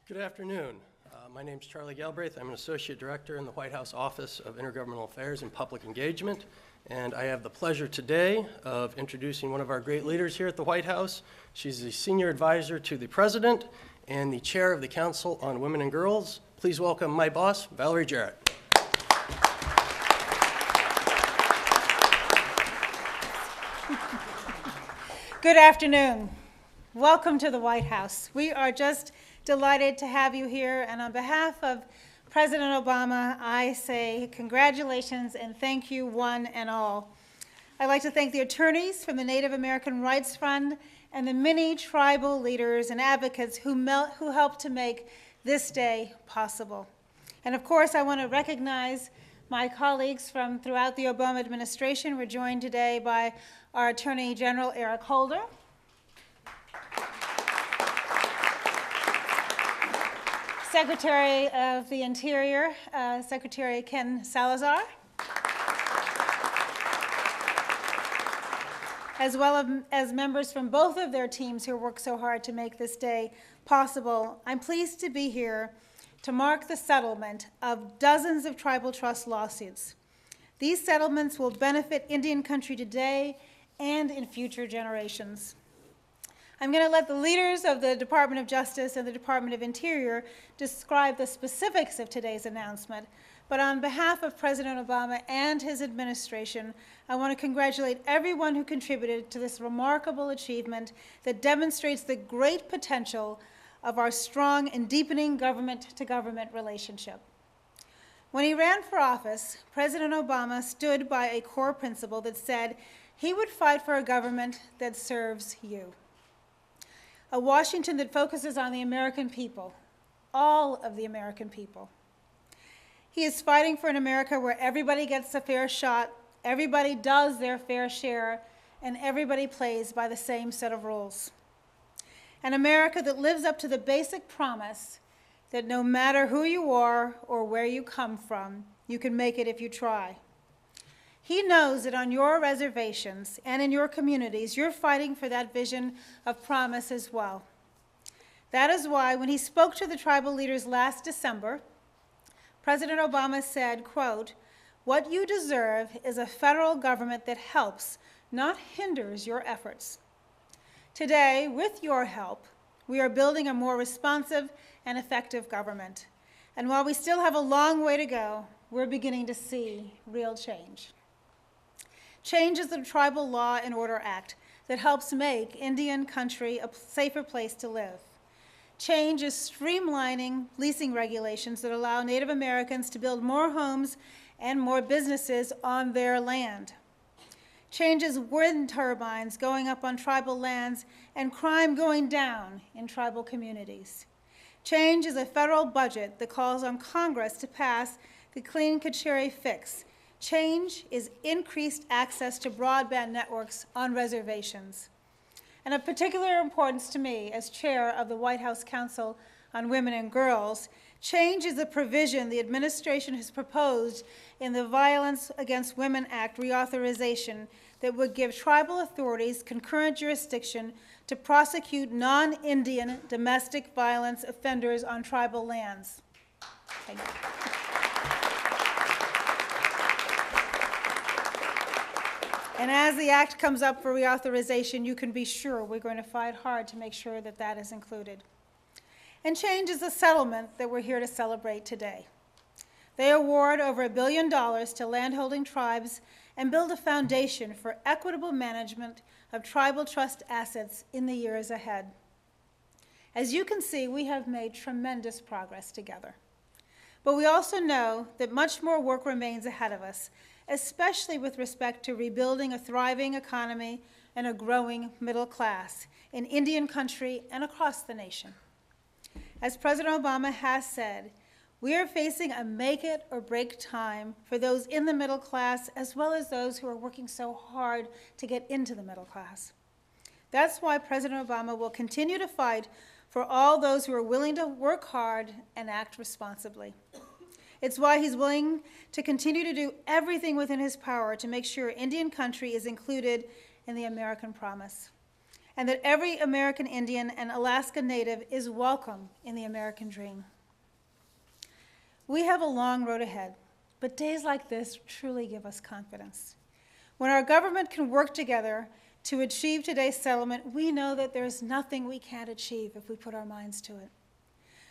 Good afternoon. My name is Charlie Galbraith. I'm an Associate Director in the White House Office of Intergovernmental Affairs and Public Engagement, and I have the pleasure today of introducing one of our great leaders here at the White House. She's the Senior Advisor to the President and the Chair of the Council on Women and Girls. Please welcome my boss, Valerie Jarrett. Good afternoon. Welcome to the White House. We are just delighted to have you here, and on behalf of President Obama, I say congratulations and thank you one and all. I'd like to thank the attorneys from the Native American Rights Fund and the many tribal leaders and advocates who helped to make this day possible. And of course, I want to recognize my colleagues from throughout the Obama administration. We're joined today by our Attorney General Eric Holder, Secretary of the Interior, Secretary Ken Salazar, as well as members from both of their teams who worked so hard to make this day possible. I'm pleased to be here to mark the settlement of dozens of tribal trust lawsuits. These settlements will benefit Indian country today and in future generations. I'm going to let the leaders of the Department of Justice and the Department of Interior describe the specifics of today's announcement, but on behalf of President Obama and his administration, I want to congratulate everyone who contributed to this remarkable achievement that demonstrates the great potential of our strong and deepening government-to-government relationship. When he ran for office, President Obama stood by a core principle that said he would fight for a government that serves you. A Washington that focuses on the American people, all of the American people. He is fighting for an America where everybody gets a fair shot, everybody does their fair share, and everybody plays by the same set of rules. An America that lives up to the basic promise that no matter who you are or where you come from, you can make it if you try. He knows that on your reservations and in your communities, you're fighting for that vision of promise as well. That is why when he spoke to the tribal leaders last December, President Obama said, quote, "What you deserve is a federal government that helps, not hinders your efforts." Today, with your help, we are building a more responsive and effective government. And while we still have a long way to go, we're beginning to see real change. Change is the Tribal Law and Order Act that helps make Indian country a safer place to live. Change is streamlining leasing regulations that allow Native Americans to build more homes and more businesses on their land. Change is wind turbines going up on tribal lands and crime going down in tribal communities. Change is a federal budget that calls on Congress to pass the Clean Carcieri Fix. Change is increased access to broadband networks on reservations. And of particular importance to me as chair of the White House Council on Women and Girls, change is a provision the administration has proposed in the Violence Against Women Act reauthorization that would give tribal authorities concurrent jurisdiction to prosecute non-Indian domestic violence offenders on tribal lands. Thank you. And as the act comes up for reauthorization, you can be sure we're going to fight hard to make sure that that is included. And change is a settlement that we're here to celebrate today. They award over $1 billion to landholding tribes and build a foundation for equitable management of tribal trust assets in the years ahead. As you can see, we have made tremendous progress together. But we also know that much more work remains ahead of us, especially with respect to rebuilding a thriving economy and a growing middle class in Indian country and across the nation. As President Obama has said, we are facing a make it or break time for those in the middle class as well as those who are working so hard to get into the middle class. That's why President Obama will continue to fight for all those who are willing to work hard and act responsibly. It's why he's willing to continue to do everything within his power to make sure Indian country is included in the American promise. and that every American Indian and Alaska Native is welcome in the American dream. We have a long road ahead, but days like this truly give us confidence. When our government can work together to achieve today's settlement, we know that there's nothing we can't achieve if we put our minds to it.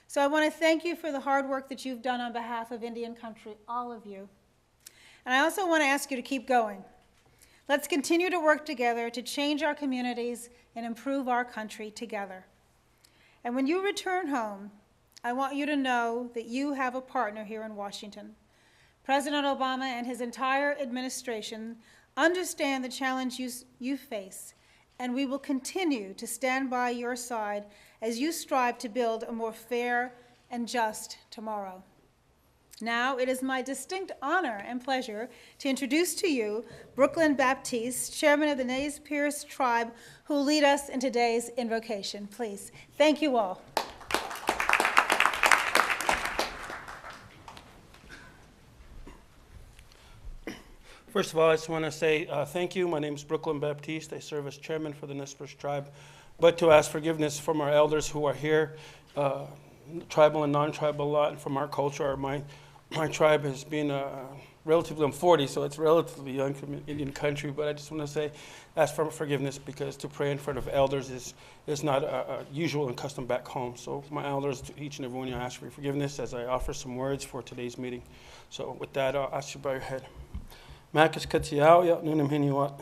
So I want to thank you for the hard work that you've done on behalf of Indian country, all of you. And I also want to ask you to keep going. Let's continue to work together to change our communities and improve our country together. And when you return home, I want you to know that you have a partner here in Washington. President Obama and his entire administration understand the challenge you face, and we will continue to stand by your side as you strive to build a more fair and just tomorrow. Now, it is my distinct honor and pleasure to introduce to you Brooklyn Baptiste, chairman of the Nez Perce tribe, who will lead us in today's invocation. Please. Thank you all. First of all, I just want to say thank you. My name is Brooklyn Baptiste. I serve as chairman for the Nez Perce tribe, but to ask forgiveness from our elders who are here, tribal and non-tribal lot, and from our culture. My tribe has been relatively, I'm 40, so it's relatively young from Indian country, but I just want to say, ask for forgiveness, because to pray in front of elders is not usual and custom back home. So my elders, to each and every one of you, I ask for your forgiveness as I offer some words for today's meeting. So with that, I'll ask you to bow your head. Makas katiao nunim hiniwat.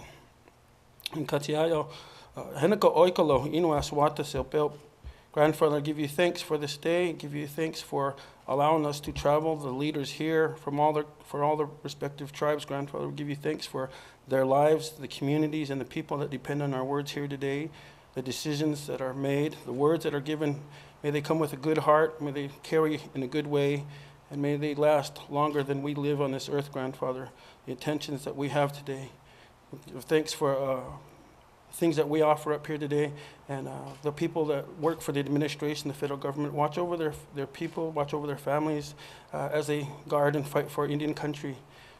And katiao henako oikalo inuas wata silpel. Grandfather, I give you thanks for this day. I give you thanks for allowing us to travel, the leaders here for all the respective tribes. Grandfather, we give you thanks for their lives, the communities, and the people that depend on our words here today, the decisions that are made, the words that are given. May they come with a good heart. May they carry in a good way. And may they last longer than we live on this earth, Grandfather. The intentions that we have today. Thanks for things that we offer up here today, and the people that work for the administration, the federal government, watch over their people, watch over their families as they guard and fight for Indian country.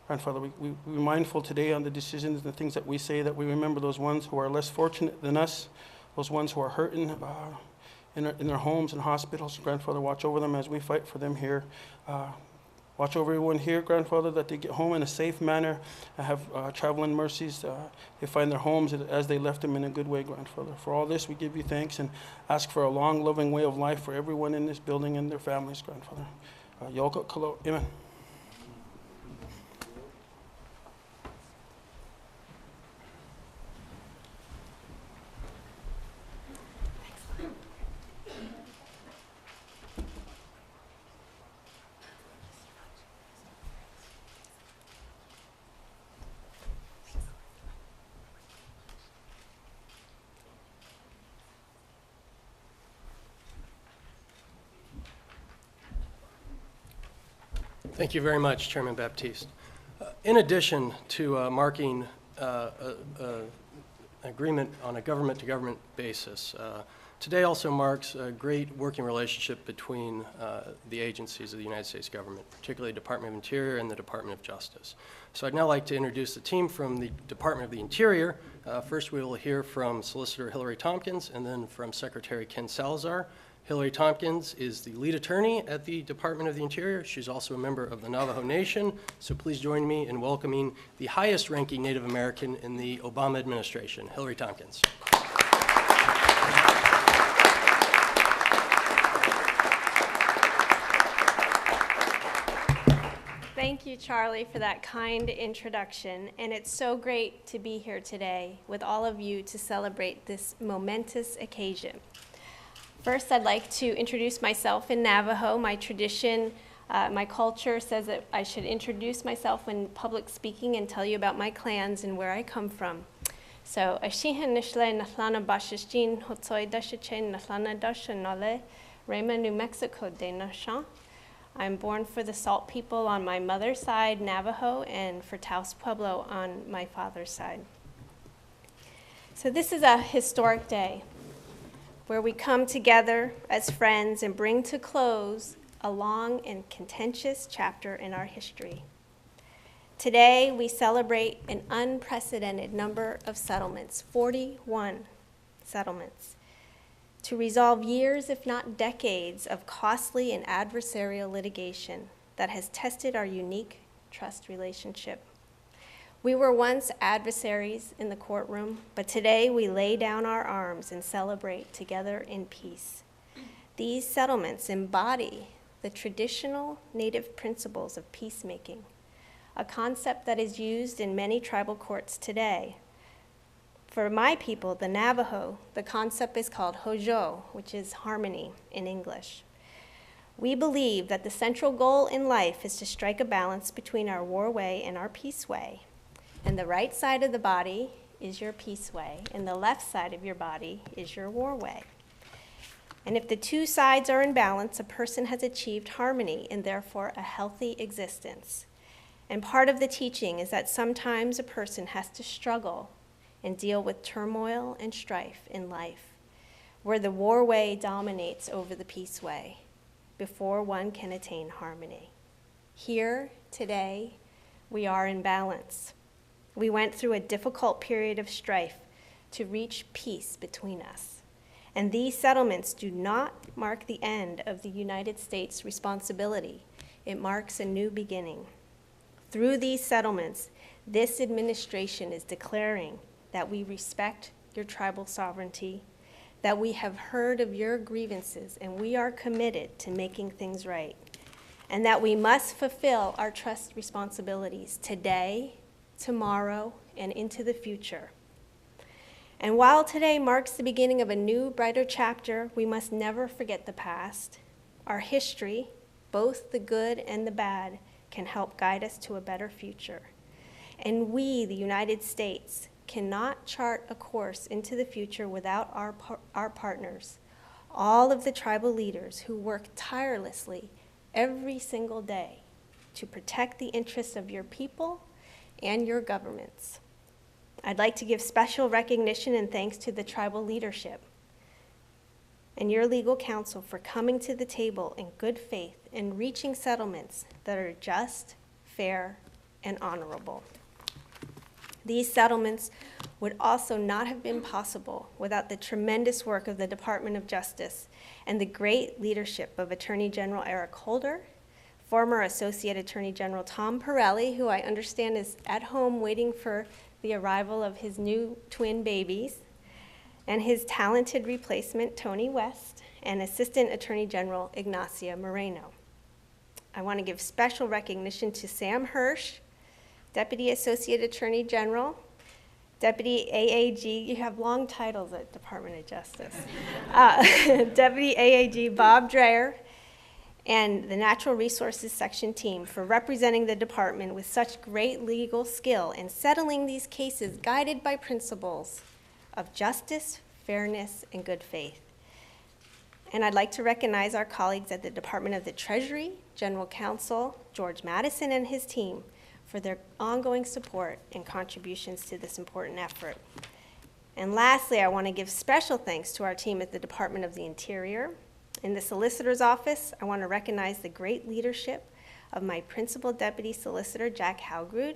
Grandfather, we're mindful today on the decisions and the things that we say, that we remember those ones who are less fortunate than us, those ones who are hurting in their homes and hospitals. Grandfather, watch over them as we fight for them here. Watch over everyone here, Grandfather, that they get home in a safe manner, have traveling mercies. They find their homes as they left them in a good way, Grandfather. For all this, we give you thanks and ask for a long, loving way of life for everyone in this building and their families, Grandfather. Yolko Kalo, amen. Thank you very much, Chairman Baptiste. In addition to marking agreement on a government-to-government basis, today also marks a great working relationship between the agencies of the United States government, particularly the Department of Interior and the Department of Justice. So I'd now like to introduce the team from the Department of the Interior. First, we will hear from Solicitor Hillary Tompkins, and then from Secretary Ken Salazar. Hillary Tompkins is the lead attorney at the Department of the Interior. She's also a member of the Navajo Nation. So please join me in welcoming the highest-ranking Native American in the Obama administration, Hillary Tompkins. Thank you, Charlie, for that kind introduction. And it's so great to be here today with all of you to celebrate this momentous occasion. First, I'd like to introduce myself in Navajo. My tradition, my culture says that I should introduce myself when public speaking and tell you about my clans and where I come from. So, Ashihan Nishle Nahlana Bashishjin Hotsoi Dashachen Nahlana Dashanole, Rema, New Mexico de Nashan. I'm born for the Salt people on my mother's side, Navajo, and for Taos Pueblo on my father's side. So this is a historic day, where we come together as friends and bring to close a long and contentious chapter in our history. Today, we celebrate an unprecedented number of settlements, 41. settlements, to resolve years, if not decades, of costly and adversarial litigation that has tested our unique trust relationship. We were once adversaries in the courtroom, but today we lay down our arms and celebrate together in peace. These settlements embody the traditional Native principles of peacemaking, a concept that is used in many tribal courts today. For my people, the Navajo, the concept is called Hojo, which is harmony in English. We believe that the central goal in life is to strike a balance between our war way and our peace way. And the right side of the body is your peace way, and the left side of your body is your war way. And if the two sides are in balance, a person has achieved harmony and therefore a healthy existence. And part of the teaching is that sometimes a person has to struggle and deal with turmoil and strife in life, where the war way dominates over the peace way, before one can attain harmony. Here, today, we are in balance. We went through a difficult period of strife to reach peace between us. And these settlements do not mark the end of the United States' responsibility. It marks a new beginning. Through these settlements, this administration is declaring that we respect your tribal sovereignty, that we have heard of your grievances, and we are committed to making things right, and that we must fulfill our trust responsibilities today, tomorrow, and into the future. And while today marks the beginning of a new, brighter chapter, we must never forget the past. Our history, both the good and the bad, can help guide us to a better future. And we, the United States, cannot chart a course into the future without our partners, all of the tribal leaders who work tirelessly every single day to protect the interests of your people and your governments. I'd like to give special recognition and thanks to the tribal leadership and your legal counsel for coming to the table in good faith and reaching settlements that are just, fair, and honorable. These settlements would also not have been possible without the tremendous work of the Department of Justice and the great leadership of Attorney General Eric Holder, former Associate Attorney General Tom Pirelli, who I understand is at home waiting for the arrival of his new twin babies, and his talented replacement, Tony West, and Assistant Attorney General Ignacia Moreno. I want to give special recognition to Sam Hirsch, Deputy Associate Attorney General, Deputy AAG, you have long titles at Department of Justice, Deputy AAG Bob Dreyer, and the Natural Resources Section team for representing the department with such great legal skill and settling these cases guided by principles of justice, fairness, and good faith. And I'd like to recognize our colleagues at the Department of the Treasury, General Counsel George Madison and his team for their ongoing support and contributions to this important effort. And lastly, I want to give special thanks to our team at the Department of the Interior. In the Solicitor's Office, I want to recognize the great leadership of my Principal Deputy Solicitor, Jack Halgrud,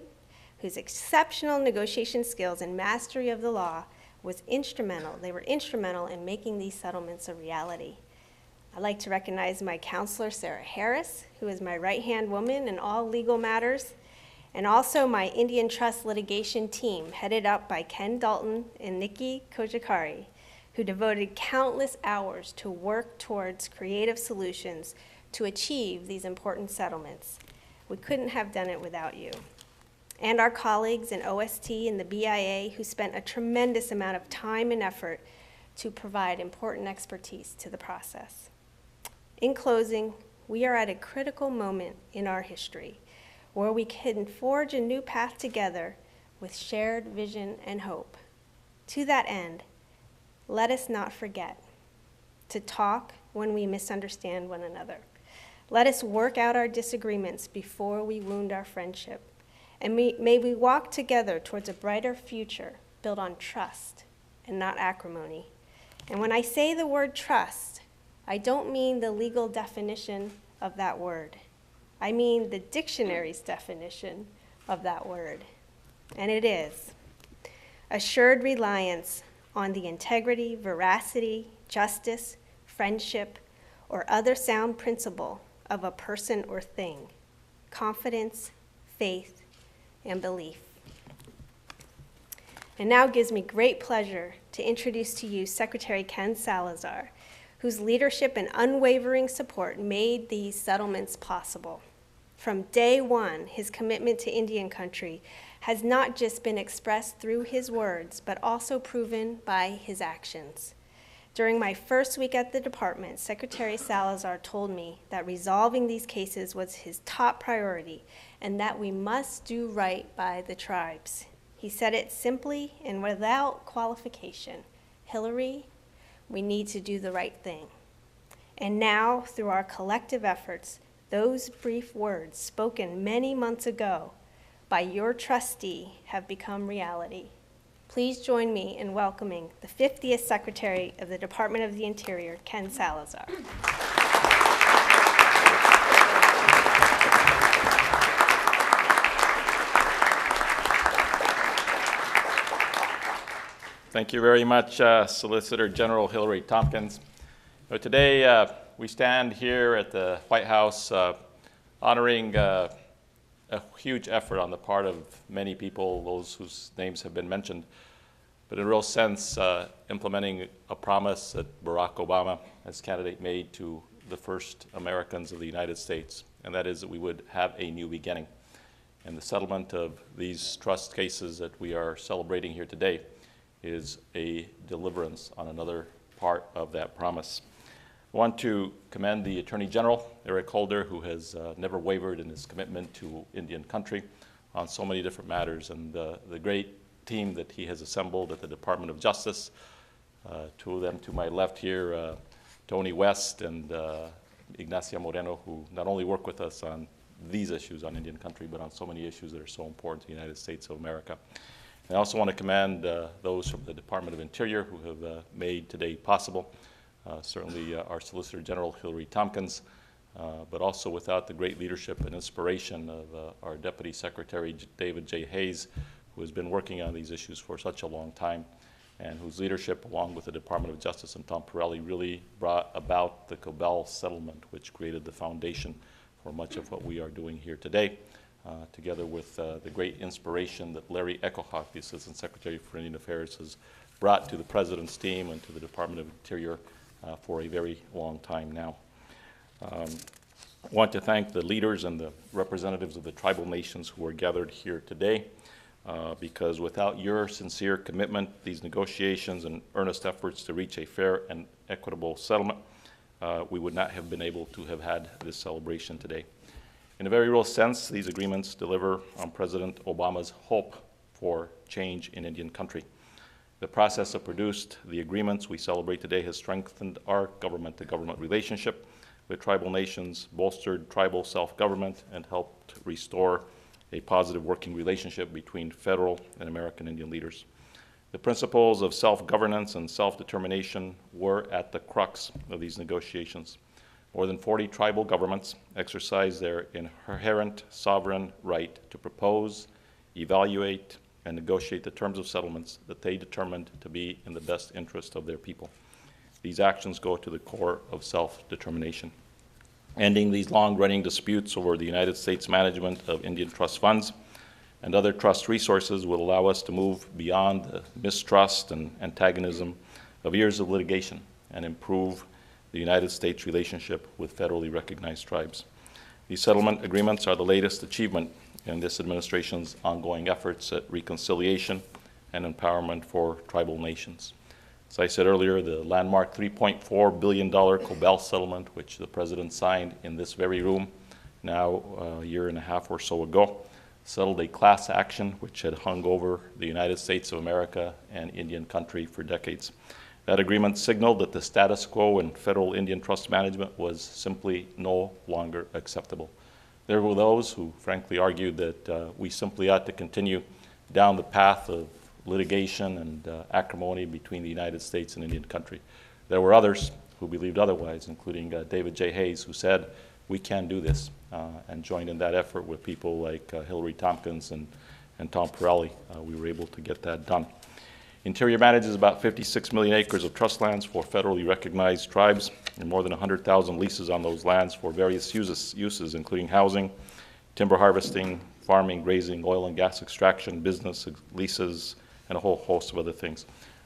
whose exceptional negotiation skills and mastery of the law was instrumental. They were instrumental in making these settlements a reality. I'd like to recognize my counselor, Sarah Harris, who is my right-hand woman in all legal matters, and also my Indian Trust litigation team, headed up by Ken Dalton and Nikki Kojakari, who devoted countless hours to work towards creative solutions to achieve these important settlements. We couldn't have done it without you. And our colleagues in OST and the BIA, who spent a tremendous amount of time and effort to provide important expertise to the process. In closing, we are at a critical moment in our history where we can forge a new path together with shared vision and hope. To that end, let us not forget to talk when we misunderstand one another. Let us work out our disagreements before we wound our friendship. And may we walk together towards a brighter future built on trust and not acrimony. And when I say the word trust, I don't mean the legal definition of that word. I mean the dictionary's definition of that word. And it is assured reliance on the integrity, veracity, justice, friendship, or other sound principle of a person or thing, confidence, faith, and belief. And now it gives me great pleasure to introduce to you Secretary Ken Salazar, whose leadership and unwavering support made these settlements possible. From day one, his commitment to Indian country has not just been expressed through his words, but also proven by his actions. During my first week at the department, Secretary Salazar told me that resolving these cases was his top priority and that we must do right by the tribes. He said it simply and without qualification. Hillary, we need to do the right thing. And now, through our collective efforts, those brief words spoken many months ago by your trustee have become reality. Please join me in welcoming the 50th Secretary of the Department of the Interior, Ken Salazar. Thank you very much, Solicitor General Hillary Tompkins. Today, we stand here at the White House honoring a huge effort on the part of many people, those whose names have been mentioned, but in a real sense, implementing a promise that Barack Obama, as candidate, made to the first Americans of the United States, and that is that we would have a new beginning. And the settlement of these trust cases that we are celebrating here today is a deliverance on another part of that promise. I want to commend the Attorney General, Eric Holder, who has never wavered in his commitment to Indian country on so many different matters, and the great team that he has assembled at the Department of Justice. Two of them to my left here, Tony West and Ignacia Moreno, who not only work with us on these issues on Indian country, but on so many issues that are so important to the United States of America. I also want to commend those from the Department of Interior who have made today possible. Certainly our Solicitor General, Hillary Tompkins, but also without the great leadership and inspiration of our Deputy Secretary, David J. Hayes, who has been working on these issues for such a long time, and whose leadership, along with the Department of Justice and Tom Pirelli, really brought about the Cobell settlement, which created the foundation for much of what we are doing here today. Together with the great inspiration that Larry Echohawk, the Assistant Secretary for Indian Affairs, has brought to the President's team and to the Department of Interior for a very long time now. I want to thank the leaders and the representatives of the tribal nations who are gathered here today, because without your sincere commitment, these negotiations and earnest efforts to reach a fair and equitable settlement, we would not have been able to have had this celebration today. In a very real sense, these agreements deliver on President Obama's hope for change in Indian country. The process that produced the agreements we celebrate today has strengthened our government-to-government relationship with tribal nations, bolstered tribal self-government, and helped restore a positive working relationship between federal and American Indian leaders. The principles of self-governance and self-determination were at the crux of these negotiations. More than 40 tribal governments exercise their inherent sovereign right to propose, evaluate, and negotiate the terms of settlements that they determined to be in the best interest of their people. These actions go to the core of self-determination. Ending these long-running disputes over the United States management of Indian trust funds and other trust resources will allow us to move beyond the mistrust and antagonism of years of litigation and improve the United States relationship with federally recognized tribes. These settlement agreements are the latest achievement in this administration's ongoing efforts at reconciliation and empowerment for tribal nations. As I said earlier, the landmark $3.4 billion Cobell settlement, which the President signed in this very room now a year and a half or so ago, settled a class action which had hung over the United States of America and Indian country for decades. That agreement signaled that the status quo in federal Indian trust management was simply no longer acceptable. There were those who frankly argued that we simply ought to continue down the path of litigation and acrimony between the United States and Indian country. There were others who believed otherwise, including David J. Hayes, who said, we can do this, and joined in that effort with people like Hillary Tompkins and Tom Pirelli. We were able to get that done. Interior manages about 56 million acres of trust lands for federally recognized tribes and more than 100,000 leases on those lands for various uses, including housing, timber harvesting, farming, grazing, oil and gas extraction, business leases, and a whole host of other things.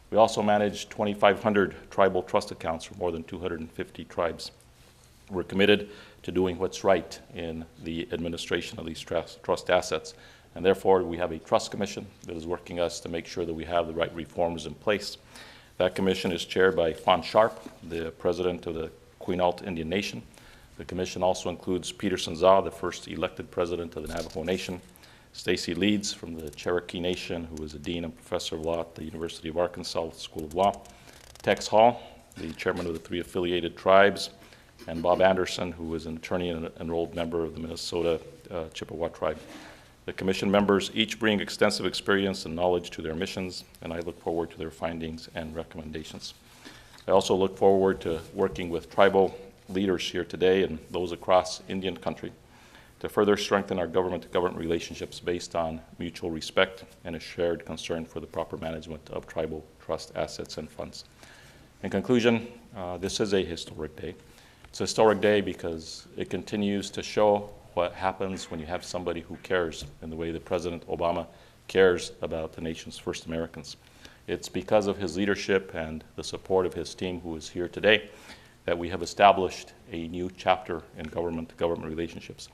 We also manage 2,500 tribal trust accounts for more than 250 tribes. We're committed to doing what's right in the administration of these trust assets. And therefore, we have a trust commission that is working us to make sure that we have the right reforms in place. That commission is chaired by Fawn Sharp, the president of the Quinault Indian Nation. The commission also includes Peter Sanza, the first elected president of the Navajo Nation, Stacy Leeds from the Cherokee Nation, who is a dean and professor of law at the University of Arkansas School of Law, Tex Hall, the chairman of the 3 affiliated tribes, and Bob Anderson, who is an attorney and an enrolled member of the Minnesota Chippewa tribe. The commission members each bring extensive experience and knowledge to their missions, and I look forward to their findings and recommendations. I also look forward to working with tribal leaders here today and those across Indian country to further strengthen our government-to-government relationships based on mutual respect and a shared concern for the proper management of tribal trust assets and funds. In conclusion, this is a historic day. It's a historic day because it continues to show what happens when you have somebody who cares in the way that President Obama cares about the nation's first Americans. It's because of his leadership and the support of his team who is here today that we have established a new chapter in government-to-government relationships.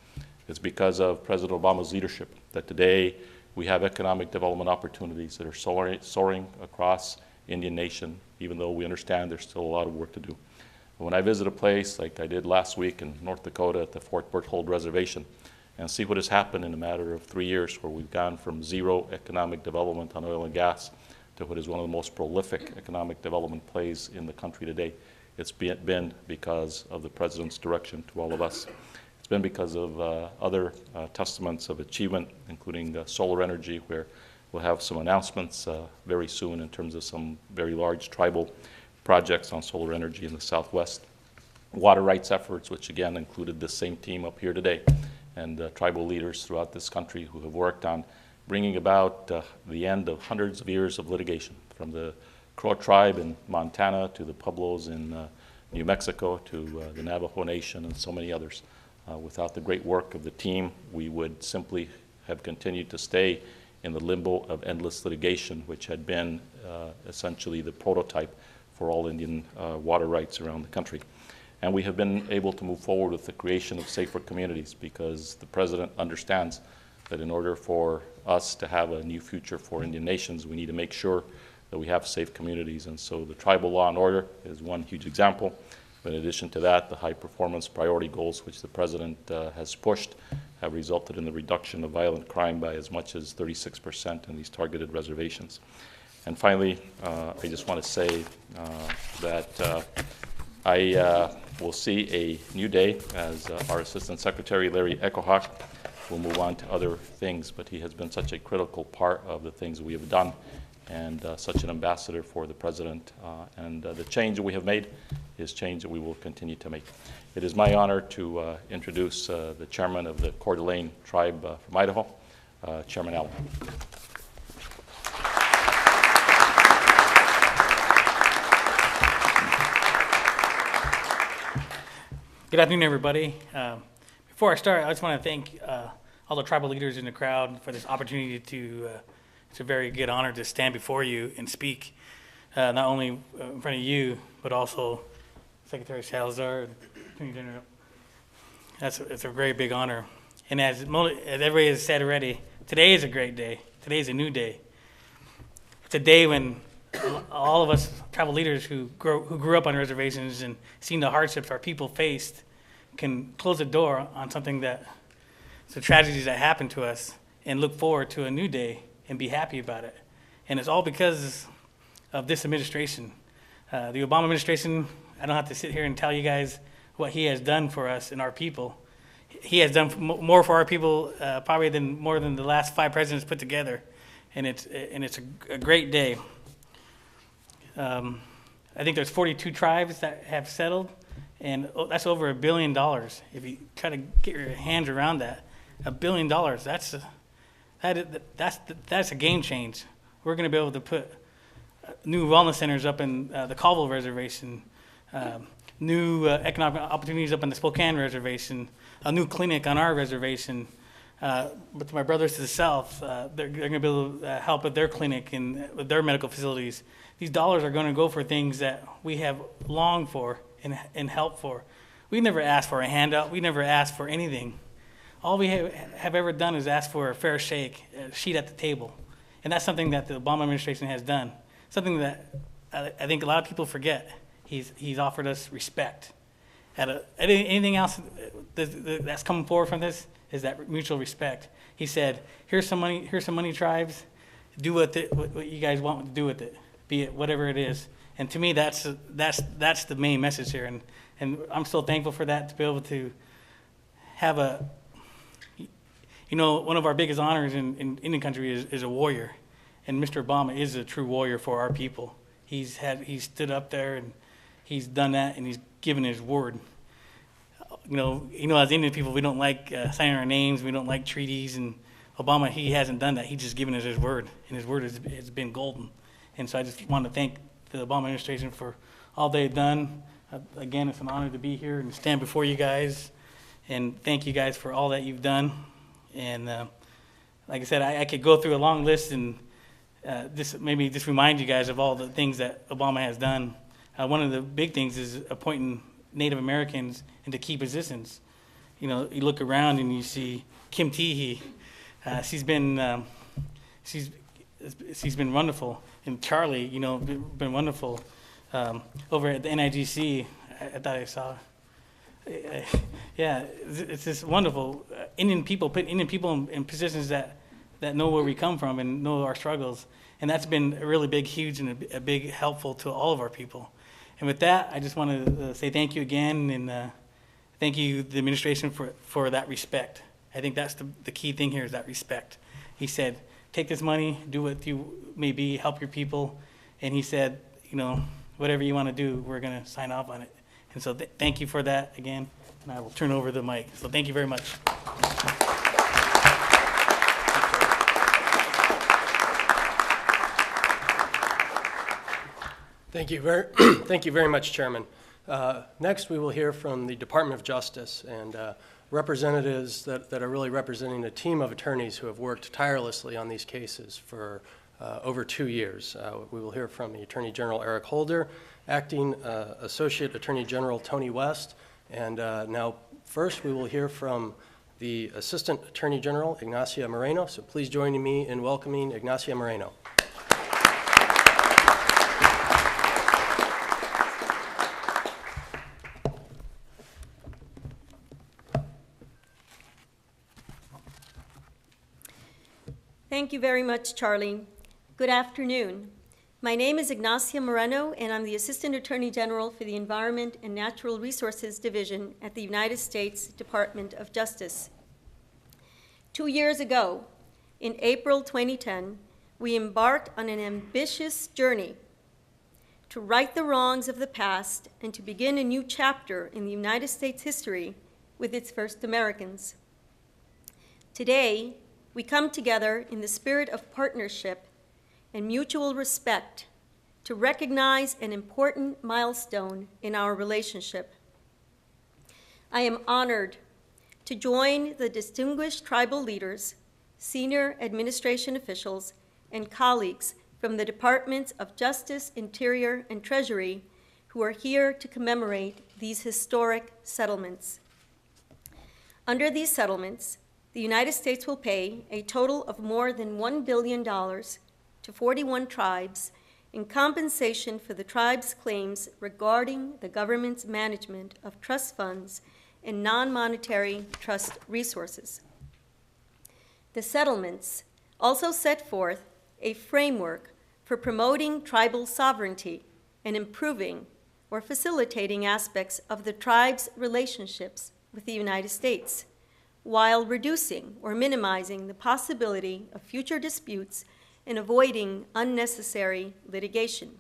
It's because of President Obama's leadership that today we have economic development opportunities that are soaring across Indian Nation, even though we understand there's still a lot of work to do. When I visit a place like I did last week in North Dakota at the Fort Berthold Reservation and see what has happened in a matter of 3 years, where we've gone from zero economic development on oil and gas to what is one of the most prolific economic development plays in the country today, it's been because of the President's direction to all of us. It's been because of other testaments of achievement, including solar energy, where we'll have some announcements very soon in terms of some very large tribal projects on solar energy in the Southwest. Water rights efforts, which again included the same team up here today, and tribal leaders throughout this country who have worked on bringing about the end of hundreds of years of litigation, from the Crow tribe in Montana to the Pueblos in New Mexico to the Navajo Nation and so many others. Without the great work of the team, we would simply have continued to stay in the limbo of endless litigation, which had been essentially the prototype for all Indian water rights around the country. And we have been able to move forward with the creation of safer communities because the President understands that in order for us to have a new future for Indian nations, we need to make sure that we have safe communities. And so the tribal law and order is one huge example. But in addition to that, the high performance priority goals, which the President has pushed, have resulted in the reduction of violent crime by as much as 36% in these targeted reservations. And finally, I just want to say that I will see a new day as our Assistant Secretary, Larry Echohawk, will move on to other things, but he has been such a critical part of the things we have done and such an ambassador for the President. And the change that we have made is change that we will continue to make. It is my honor to introduce the chairman of the Coeur d'Alene tribe from Idaho, Chairman Allen. Good afternoon, everybody. Before I start, I just want to thank all the tribal leaders in the crowd for this opportunity to, it's a very good honor to stand before you and speak, not only in front of you, but also Secretary Salazar and Attorney General. It's a very big honor. And as everybody has said already, today is a great day. Today is a new day. It's a day when all of us tribal leaders who grew up on reservations and seen the hardships our people faced can close the door on something that, the tragedies that happened to us, and look forward to a new day and be happy about it. And it's all because of this administration. The Obama administration, I don't have to sit here and tell you guys what he has done for us and our people. He has done more for our people probably more than the last 5 presidents put together. And it's a great day. I think there's 42 tribes that have settled, and that's over $1 billion. If you try to get your hands around that, $1 billion, that's a game change. We're going to be able to put new wellness centers up in the Colville Reservation, new economic opportunities up in the Spokane Reservation, a new clinic on our reservation. But my brothers to the south, they're going to be able to help with their clinic and with their medical facilities. These dollars are going to go for things that we have longed for and helped for. We never asked for a handout. We never asked for anything. All we have ever done is ask for a fair shake, a seat at the table. And that's something that the Obama administration has done. Something that I think a lot of people forget. He's offered us respect. Anything else that's coming forward from this is that mutual respect. He said, here's some money, tribes. Do what you guys want to do with it, be it whatever it is. And to me, that's the main message here. And I'm so thankful for that, to be able to have one of our biggest honors in Indian country is a warrior. And Mr. Obama is a true warrior for our people. He's stood up there and he's done that, and he's given his word. As Indian people, we don't like signing our names. We don't like treaties. And Obama, he hasn't done that. He's just given us his word, and his word has been golden. And so I just want to thank the Obama administration for all they've done. Again, it's an honor to be here and stand before you guys. And thank you guys for all that you've done. And like I said, I could go through a long list and just remind you guys of all the things that Obama has done. One of the big things is appointing Native Americans into key positions. You look around and you see Kim Teehee. She's been wonderful, and Charlie, been wonderful. Over at the NIGC, I thought I saw. Yeah, it's just wonderful. Indian people in positions that know where we come from and know our struggles, and that's been a really big, huge, and a big helpful to all of our people. And with that, I just want to say thank you again, and thank you, the administration, for that respect. I think that's the key thing here, is that respect. He said, take this money, do what you may be, help your people. And he said, whatever you want to do, we're going to sign off on it. And so thank you for that again, and I will turn over the mic. So thank you very much. Thank you very much, Chairman. Next, we will hear from the Department of Justice and representatives that are really representing a team of attorneys who have worked tirelessly on these cases for over 2 years. We will hear from the Attorney General Eric Holder, Acting Associate Attorney General Tony West, and now first we will hear from the Assistant Attorney General Ignacia Moreno. So please join me in welcoming Ignacia Moreno. Thank you very much, Charlie. Good afternoon. My name is Ignacia Moreno, and I'm the Assistant Attorney General for the Environment and Natural Resources Division at the United States Department of Justice. 2 years ago, in April 2010, we embarked on an ambitious journey to right the wrongs of the past and to begin a new chapter in the United States history with its first Americans. Today, we come together in the spirit of partnership and mutual respect to recognize an important milestone in our relationship. I am honored to join the distinguished tribal leaders, senior administration officials, and colleagues from the Departments of Justice, Interior, and Treasury who are here to commemorate these historic settlements. Under these settlements, the United States will pay a total of more than $1 billion to 41 tribes in compensation for the tribes' claims regarding the government's management of trust funds and non-monetary trust resources. The settlements also set forth a framework for promoting tribal sovereignty and improving or facilitating aspects of the tribes' relationships with the United States, while reducing or minimizing the possibility of future disputes and avoiding unnecessary litigation.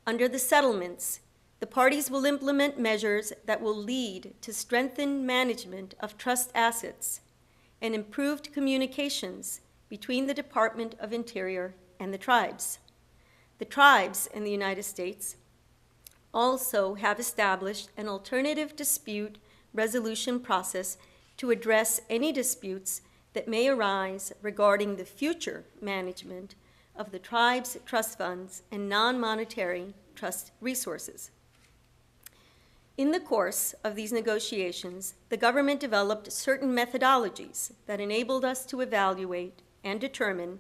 Under the settlements, the parties will implement measures that will lead to strengthened management of trust assets and improved communications between the Department of Interior and the tribes. The tribes in the United States also have established an alternative dispute resolution process to address any disputes that may arise regarding the future management of the tribe's trust funds and non-monetary trust resources. In the course of these negotiations, the government developed certain methodologies that enabled us to evaluate and determine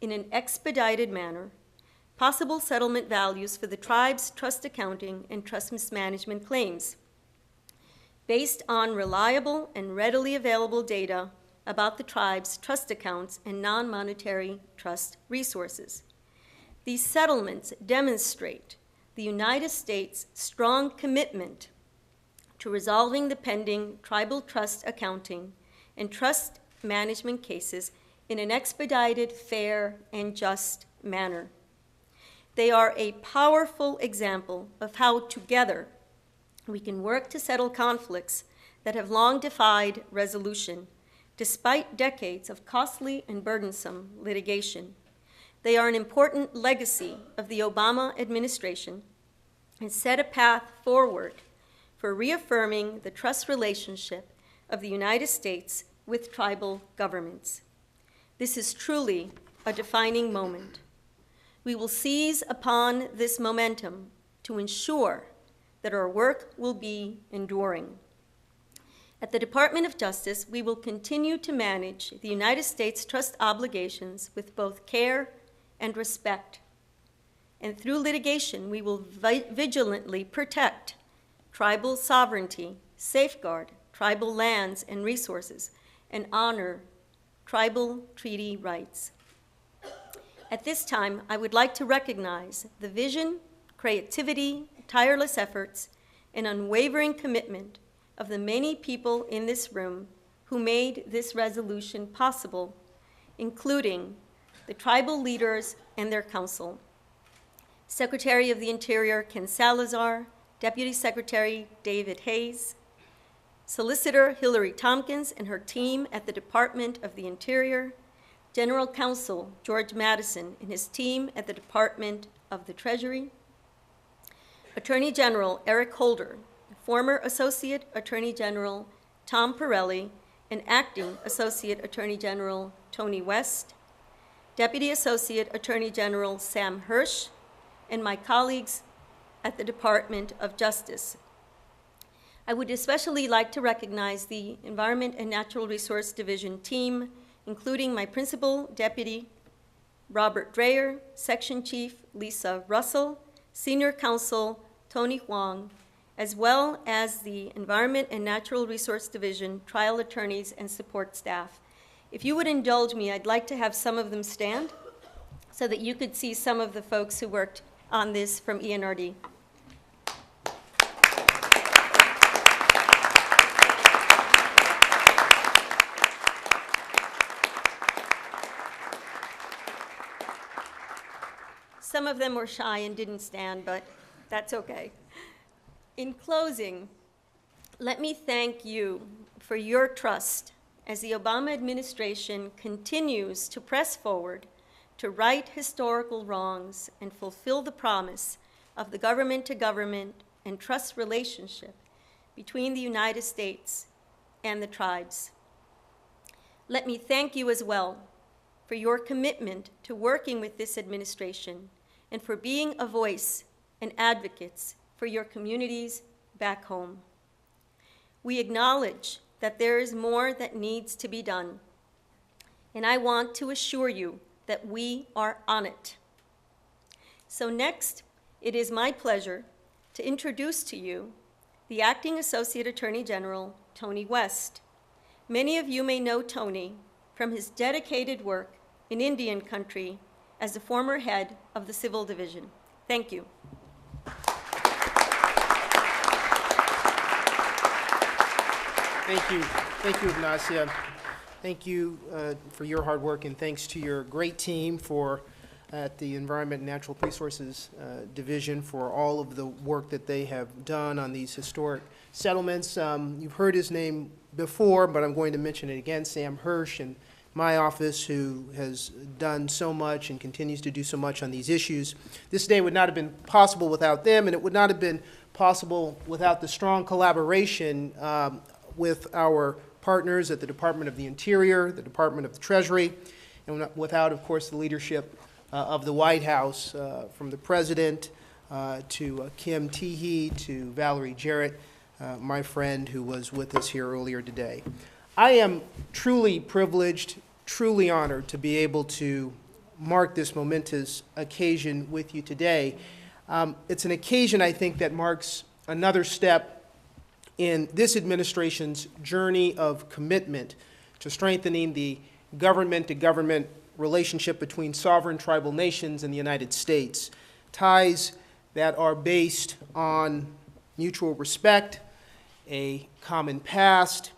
in an expedited manner possible settlement values for the tribe's trust accounting and trust mismanagement claims, based on reliable and readily available data about the tribe's trust accounts and non-monetary trust resources. These settlements demonstrate the United States' strong commitment to resolving the pending tribal trust accounting and trust management cases in an expedited, fair, and just manner. They are a powerful example of how together we can work to settle conflicts that have long defied resolution, despite decades of costly and burdensome litigation. They are an important legacy of the Obama administration and set a path forward for reaffirming the trust relationship of the United States with tribal governments. This is truly a defining moment. We will seize upon this momentum to ensure that our work will be enduring. At the Department of Justice, we will continue to manage the United States trust obligations with both care and respect. And through litigation, we will vigilantly protect tribal sovereignty, safeguard tribal lands and resources, and honor tribal treaty rights. At this time, I would like to recognize the vision, creativity, tireless efforts, and unwavering commitment of the many people in this room who made this resolution possible, including the tribal leaders and their council, Secretary of the Interior Ken Salazar, Deputy Secretary David Hayes, Solicitor Hillary Tompkins and her team at the Department of the Interior, General Counsel George Madison and his team at the Department of the Treasury, Attorney General Eric Holder, former Associate Attorney General Tom Pirelli, and Acting Associate Attorney General Tony West, Deputy Associate Attorney General Sam Hirsch, and my colleagues at the Department of Justice. I would especially like to recognize the Environment and Natural Resource Division team, including my Principal Deputy Robert Dreyer, Section Chief Lisa Russell, Senior Counsel Tony Huang, as well as the Environment and Natural Resource Division trial attorneys and support staff. If you would indulge me, I'd like to have some of them stand so that you could see some of the folks who worked on this from ENRD. Some of them were shy and didn't stand, but that's okay. In closing, let me thank you for your trust as the Obama administration continues to press forward to right historical wrongs and fulfill the promise of the government-to-government and trust relationship between the United States and the tribes. Let me thank you as well for your commitment to working with this administration and for being a voice and advocates for your communities back home. We acknowledge that there is more that needs to be done, and I want to assure you that we are on it. So next, it is my pleasure to introduce to you the Acting Associate Attorney General, Tony West. Many of you may know Tony from his dedicated work in Indian country as the former head of the Civil Division. Thank you. Thank you, Ignacia. Thank you for your hard work, and thanks to your great team at the Environment and Natural Resources Division for all of the work that they have done on these historic settlements. You've heard his name before, but I'm going to mention it again, Sam Hirsch and my office, who has done so much and continues to do so much on these issues. This day would not have been possible without them, and it would not have been possible without the strong collaboration with our partners at the Department of the Interior, the Department of the Treasury, and without, of course, the leadership of the White House, from the President to Kim Teehee to Valerie Jarrett, my friend who was with us here earlier today. I am truly privileged, truly honored to be able to mark this momentous occasion with you today. It's an occasion, I think, that marks another step in this administration's journey of commitment to strengthening the government-to-government relationship between sovereign tribal nations and the United States, ties that are based on mutual respect, a common past,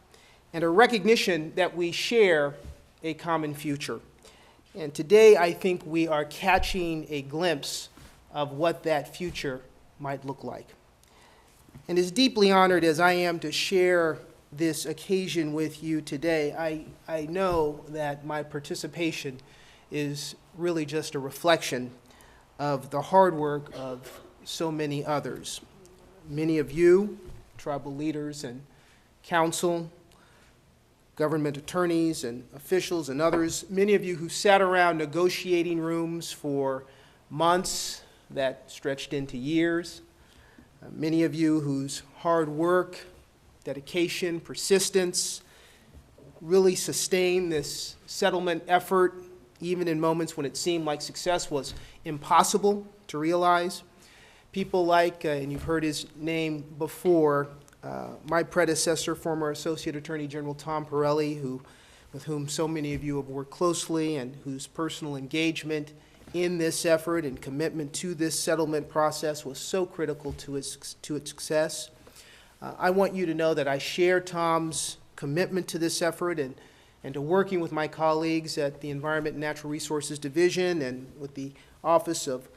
and a recognition that we share a common future. And today, I think we are catching a glimpse of what that future might look like. And as deeply honored as I am to share this occasion with you today, I know that my participation is really just a reflection of the hard work of so many others. Many of you, tribal leaders and council, government attorneys and officials and others, many of you who sat around negotiating rooms for months that stretched into years, many of you whose hard work, dedication, persistence really sustained this settlement effort, even in moments when it seemed like success was impossible to realize. People like, and you've heard his name before, my predecessor, former Associate Attorney General Tom Pirelli, with whom so many of you have worked closely and whose personal engagement in this effort and commitment to this settlement process was so critical to its success. I want you to know that I share Tom's commitment to this effort and to working with my colleagues at the Environment and Natural Resources Division and with the Office of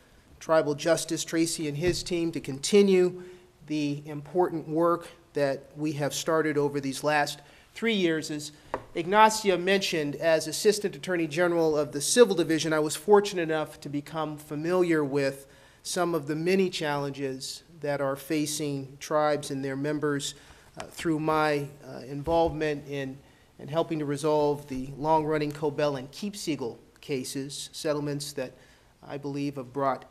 Tribal Justice, Tracy and his team, to continue the important work that we have started over these last 3 years. As Ignacia mentioned, as Assistant Attorney General of the Civil Division, I was fortunate enough to become familiar with some of the many challenges that are facing tribes and their members through my involvement in helping to resolve the long-running Cobell and Keepsiegel cases, settlements that I believe have brought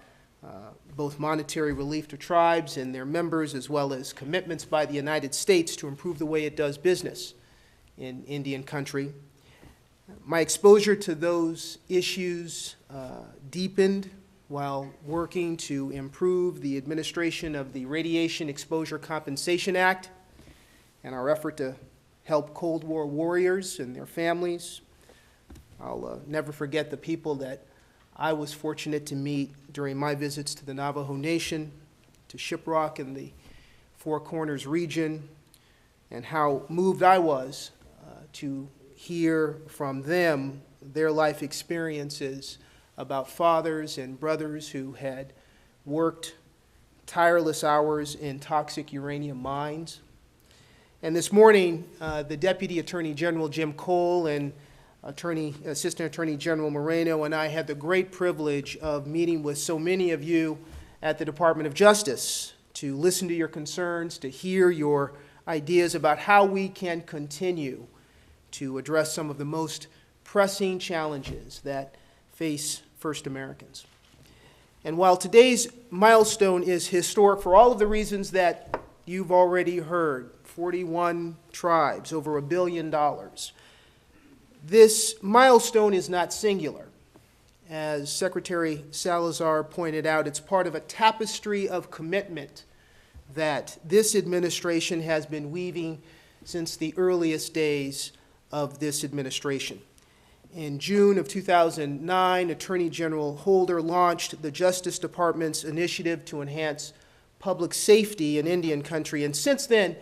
both monetary relief to tribes and their members, as well as commitments by the United States to improve the way it does business in Indian country. My exposure to those issues deepened while working to improve the administration of the Radiation Exposure Compensation Act and our effort to help Cold War warriors and their families. I'll never forget the people that I was fortunate to meet during my visits to the Navajo Nation, to Shiprock and the Four Corners region, and how moved I was to hear from them their life experiences about fathers and brothers who had worked tireless hours in toxic uranium mines. And this morning, the Deputy Attorney General Jim Cole and Assistant Attorney General Moreno and I had the great privilege of meeting with so many of you at the Department of Justice to listen to your concerns, to hear your ideas about how we can continue to address some of the most pressing challenges that face First Americans. And while today's milestone is historic for all of the reasons that you've already heard, 41 tribes, over $1 billion, this milestone is not singular. As Secretary Salazar pointed out, it's part of a tapestry of commitment that this administration has been weaving since the earliest days of this administration. In June of 2009, Attorney General Holder launched the Justice Department's initiative to enhance public safety in Indian country, and since then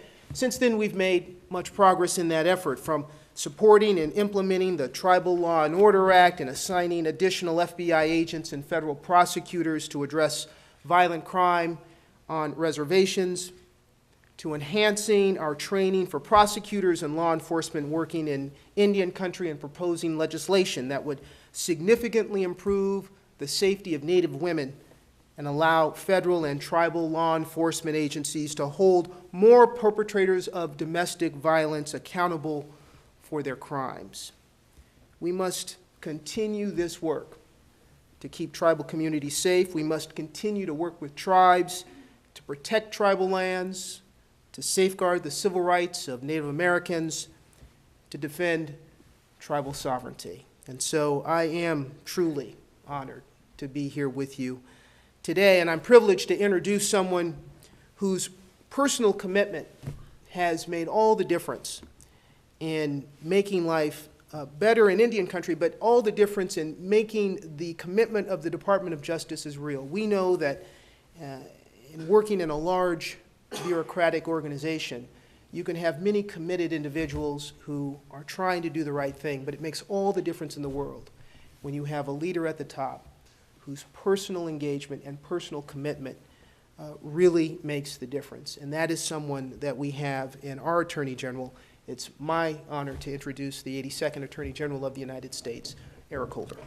we've made much progress in that effort, from supporting and implementing the Tribal Law and Order Act and assigning additional FBI agents and federal prosecutors to address violent crime on reservations, to enhancing our training for prosecutors and law enforcement working in Indian country and proposing legislation that would significantly improve the safety of Native women and allow federal and tribal law enforcement agencies to hold more perpetrators of domestic violence accountable for their crimes. We must continue this work to keep tribal communities safe. We must continue to work with tribes to protect tribal lands, to safeguard the civil rights of Native Americans, to defend tribal sovereignty. And so I am truly honored to be here with you today, and I'm privileged to introduce someone whose personal commitment has made all the difference in making life better in Indian country, but all the difference in making the commitment of the Department of Justice is real. We know that in working in a large bureaucratic organization, you can have many committed individuals who are trying to do the right thing, but it makes all the difference in the world when you have a leader at the top whose personal engagement and personal commitment really makes the difference. And that is someone that we have in our Attorney General. It's my honor to introduce the 82nd Attorney General of the United States, Eric Holder.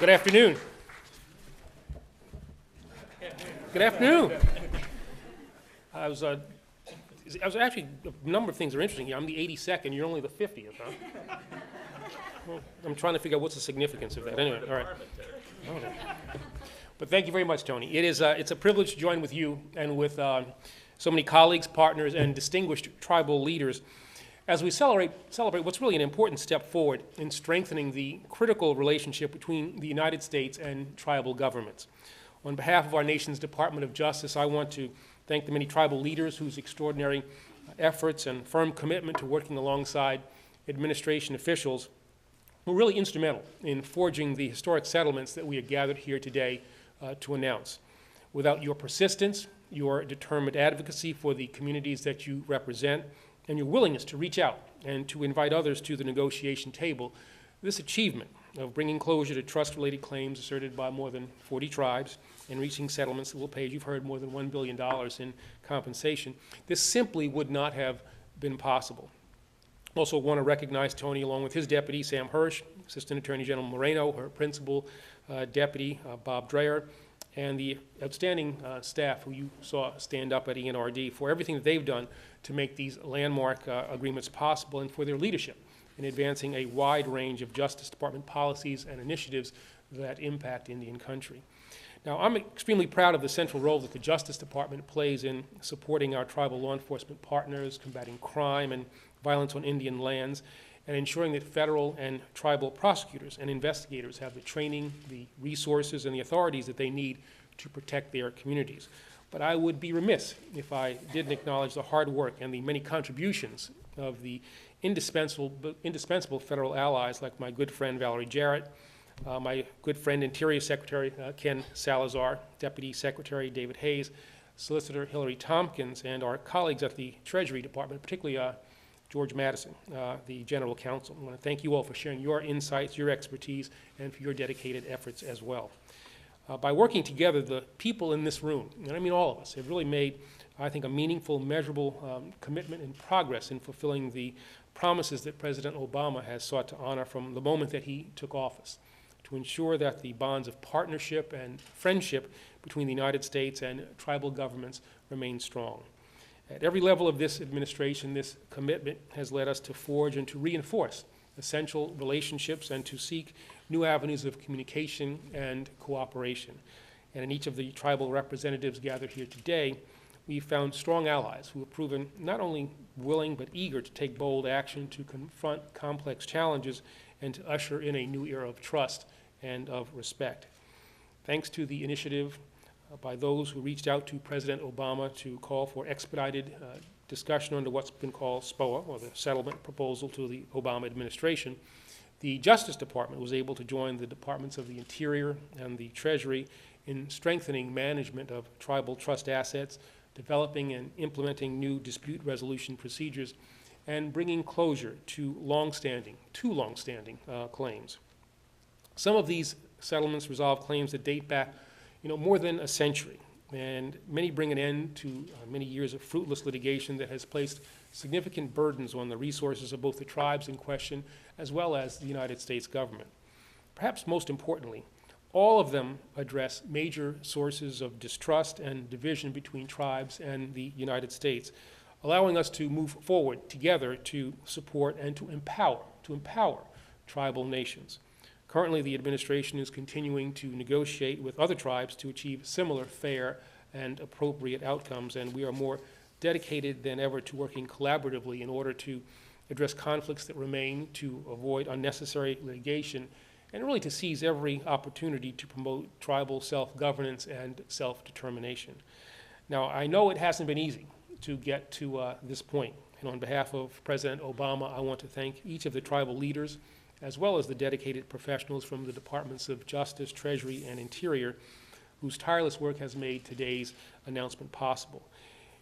Good afternoon. Good afternoon. I was actually, a number of things are interesting here. I'm the 82nd, you're only the 50th, huh? Well, I'm trying to figure out what's the significance of that. Anyway, all right. Okay. But thank you very much, Tony. It's a privilege to join with you and with so many colleagues, partners, and distinguished tribal leaders as we celebrate what's really an important step forward in strengthening the critical relationship between the United States and tribal governments. On behalf of our nation's Department of Justice, I want to thank the many tribal leaders whose extraordinary efforts and firm commitment to working alongside administration officials were really instrumental in forging the historic settlements that we have gathered here today to announce. Without your persistence, your determined advocacy for the communities that you represent, and your willingness to reach out and to invite others to the negotiation table, this achievement of bringing closure to trust-related claims asserted by more than 40 tribes and reaching settlements that will pay, as you've heard, more than $1 billion in compensation, this simply would not have been possible. Also want to recognize Tony along with his deputy, Sam Hirsch, Assistant Attorney General Moreno, her principal deputy, Bob Dreyer, and the outstanding staff who you saw stand up at ENRD for everything that they've done to make these landmark agreements possible and for their leadership in advancing a wide range of Justice Department policies and initiatives that impact Indian country. Now, I'm extremely proud of the central role that the Justice Department plays in supporting our tribal law enforcement partners, combating crime and violence on Indian lands, and ensuring that federal and tribal prosecutors and investigators have the training, the resources, and the authorities that they need to protect their communities. But I would be remiss if I didn't acknowledge the hard work and the many contributions of the indispensable federal allies like my good friend Valerie Jarrett, my good friend Interior Secretary Ken Salazar, Deputy Secretary David Hayes, Solicitor Hillary Tompkins, and our colleagues at the Treasury Department, particularly George Madison, the General Counsel. I want to thank you all for sharing your insights, your expertise, and for your dedicated efforts as well. By working together, the people in this room, and I mean all of us, have really made, I think, a meaningful, measurable commitment and progress in fulfilling the promises that President Obama has sought to honor from the moment that he took office, to ensure that the bonds of partnership and friendship between the United States and tribal governments remain strong. At every level of this administration, this commitment has led us to forge and to reinforce essential relationships and to seek new avenues of communication and cooperation. And in each of the tribal representatives gathered here today, we've found strong allies who have proven not only willing but eager to take bold action to confront complex challenges and to usher in a new era of trust and of respect. Thanks to the initiative by those who reached out to President Obama to call for expedited discussion under what's been called SPOA, or the settlement proposal to the Obama administration, the Justice Department was able to join the Departments of the Interior and the Treasury in strengthening management of tribal trust assets, developing and implementing new dispute resolution procedures, and bringing closure to two longstanding claims. Some of these settlements resolve claims that date back, more than a century. And many bring an end to many years of fruitless litigation that has placed significant burdens on the resources of both the tribes in question as well as the United States government. Perhaps most importantly, all of them address major sources of distrust and division between tribes and the United States, allowing us to move forward together to support and to empower tribal nations. Currently, the administration is continuing to negotiate with other tribes to achieve similar fair and appropriate outcomes, and we are more dedicated than ever to working collaboratively in order to address conflicts that remain, to avoid unnecessary litigation, and really to seize every opportunity to promote tribal self-governance and self-determination. Now, I know it hasn't been easy to get to this point, and on behalf of President Obama, I want to thank each of the tribal leaders, as well as the dedicated professionals from the Departments of Justice, Treasury, and Interior, whose tireless work has made today's announcement possible.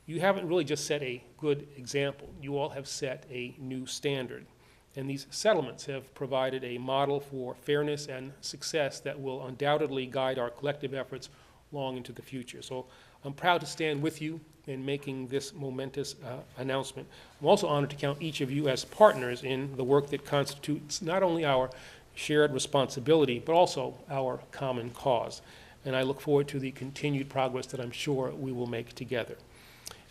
You haven't really just set a good example. You all have set a new standard. And these settlements have provided a model for fairness and success that will undoubtedly guide our collective efforts long into the future. So I'm proud to stand with you in making this momentous announcement. I'm also honored to count each of you as partners in the work that constitutes not only our shared responsibility, but also our common cause. And I look forward to the continued progress that I'm sure we will make together.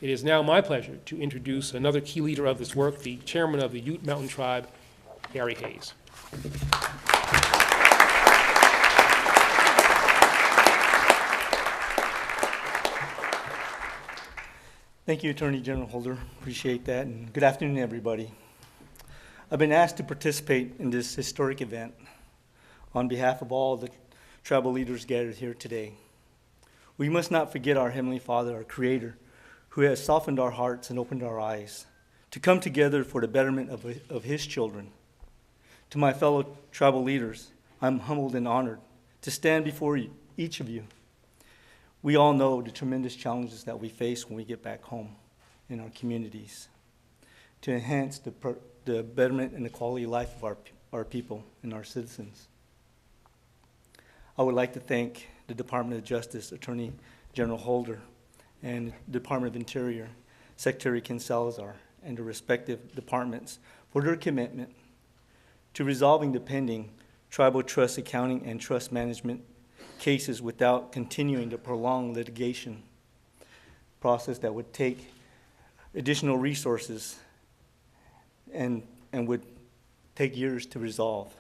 It is now my pleasure to introduce another key leader of this work, the chairman of the Ute Mountain Tribe, Gary Hayes. Thank you, Attorney General Holder. Appreciate that, and good afternoon, everybody. I've been asked to participate in this historic event on behalf of all the tribal leaders gathered here today. We must not forget our Heavenly Father, our Creator, who has softened our hearts and opened our eyes to come together for the betterment of His children. To my fellow tribal leaders, I'm humbled and honored to stand before you, each of you. We all know the tremendous challenges that we face when we get back home in our communities to enhance the betterment and the quality of life of our people and our citizens. I would like to thank the Department of Justice, Attorney General Holder, and the Department of Interior, Secretary Ken Salazar, and the respective departments for their commitment to resolving the pending tribal trust accounting and trust management cases without continuing the prolonged litigation process that would take additional resources and would take years to resolve.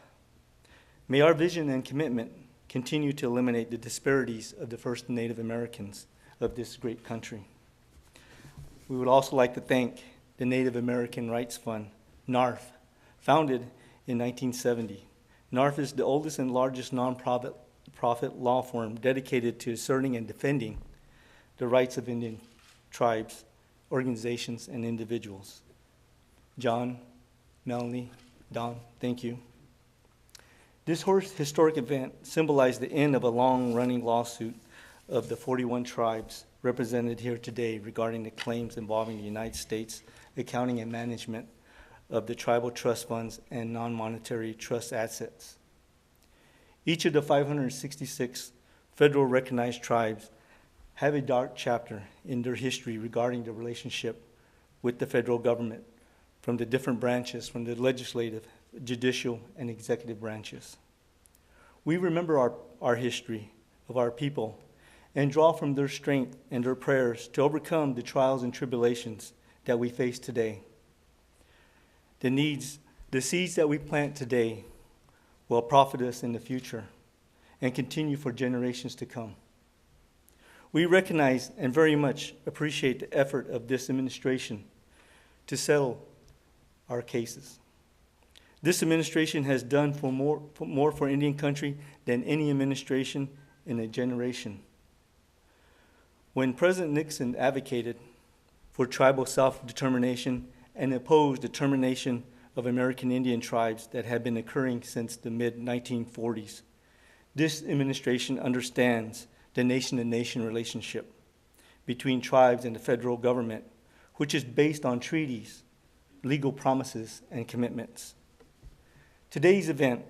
May our vision and commitment continue to eliminate the disparities of the First Native Americans of this great country. We would also like to thank the Native American Rights Fund, NARF, founded in 1970. NARF is the oldest and largest nonprofit law firm dedicated to asserting and defending the rights of Indian tribes, organizations, and individuals. John, Melanie, Don, thank you. This historic event symbolized the end of a long-running lawsuit of the 41 tribes represented here today regarding the claims involving the United States accounting and management of the tribal trust funds and non-monetary trust assets. Each of the 566 federal recognized tribes have a dark chapter in their history regarding the relationship with the federal government from the different branches, from the legislative, judicial, and executive branches. We remember our history of our people and draw from their strength and their prayers to overcome the trials and tribulations that we face today. The seeds that we plant today will profit us in the future and continue for generations to come. We recognize and very much appreciate the effort of this administration to settle our cases. This administration has done more for Indian country than any administration in a generation. When President Nixon advocated for tribal self-determination and opposed the termination of American Indian tribes that had been occurring since the mid-1940s, this administration understands the nation-to-nation relationship between tribes and the federal government, which is based on treaties, legal promises, and commitments. Today's event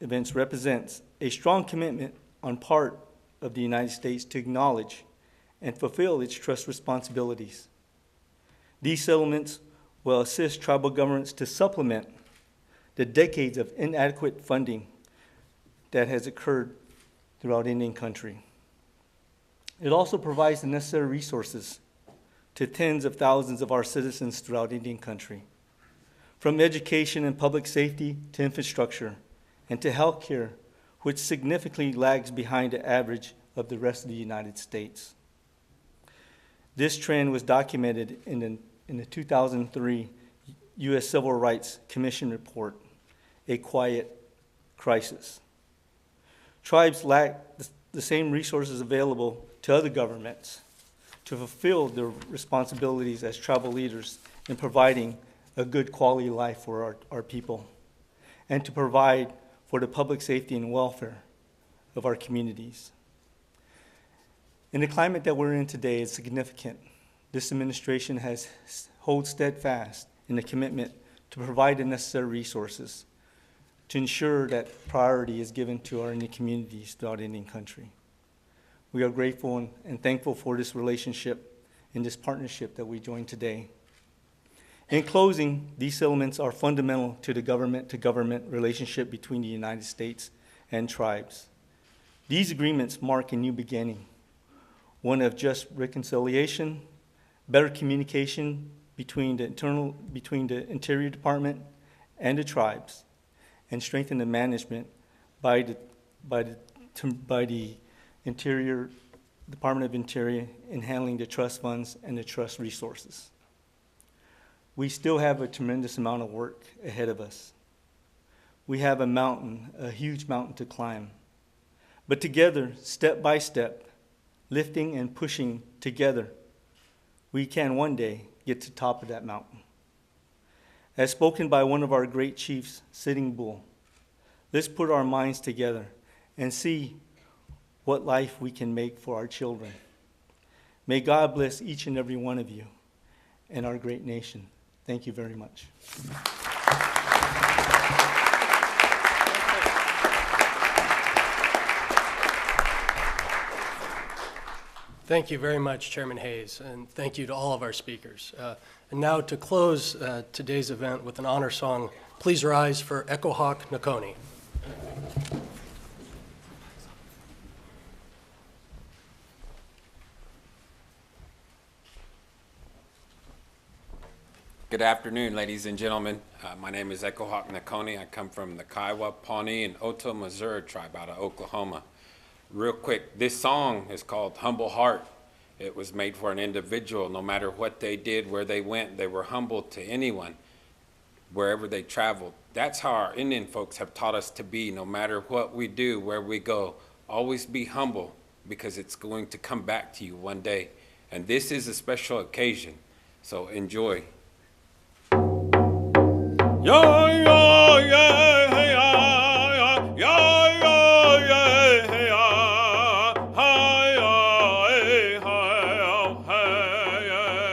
events represents a strong commitment on part of the United States to acknowledge and fulfill its trust responsibilities. These settlements will assist tribal governments to supplement the decades of inadequate funding that has occurred throughout Indian country. It also provides the necessary resources to tens of thousands of our citizens throughout Indian country, from education and public safety to infrastructure and to health care, which significantly lags behind the average of the rest of the United States. This trend was documented in the 2003 U.S. Civil Rights Commission report, A Quiet Crisis. Tribes lack the same resources available to other governments to fulfill their responsibilities as tribal leaders in providing a good quality life for our people and to provide for the public safety and welfare of our communities. In the climate that we're in today, it's significant. This administration has held steadfast in the commitment to provide the necessary resources to ensure that priority is given to our Indian communities throughout Indian country. We are grateful and thankful for this relationship and this partnership that we join today. In closing, these settlements are fundamental to the government-to-government relationship between the United States and tribes. These agreements mark a new beginning, one of just reconciliation, better communication between the Interior Department and the tribes, and strengthen the management by the Department of Interior in handling the trust funds and the trust resources. We still have a tremendous amount of work ahead of us. We have a huge mountain to climb. But together, step by step, lifting and pushing together, we can one day get to the top of that mountain. As spoken by one of our great chiefs, Sitting Bull, let's put our minds together and see what life we can make for our children. May God bless each and every one of you and our great nation. Thank you very much. Thank you very much, Chairman Hayes, and thank you to all of our speakers. And now to close today's event with an honor song, please rise for Echo Hawk Nakoni. Good afternoon, ladies and gentlemen. My name is Echo Hawk Nakoni. I come from the Kiowa, Pawnee, and Otoe Missouri tribe out of Oklahoma. Real quick, this song is called Humble Heart. It was made for an individual. No matter what they did, where they went, they were humble to anyone, wherever they traveled. That's how our Indian folks have taught us to be. No matter what we do, where we go, always be humble, because it's going to come back to you one day. And this is a special occasion, so enjoy. Yeah, yeah, yeah, yeah, yeah, yeah, yeah, yeah, hi, hi, hi, hi, hi, yeah,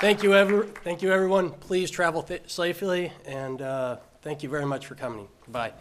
Thank you, everyone. Please travel safely, and thank you very much for coming. Bye.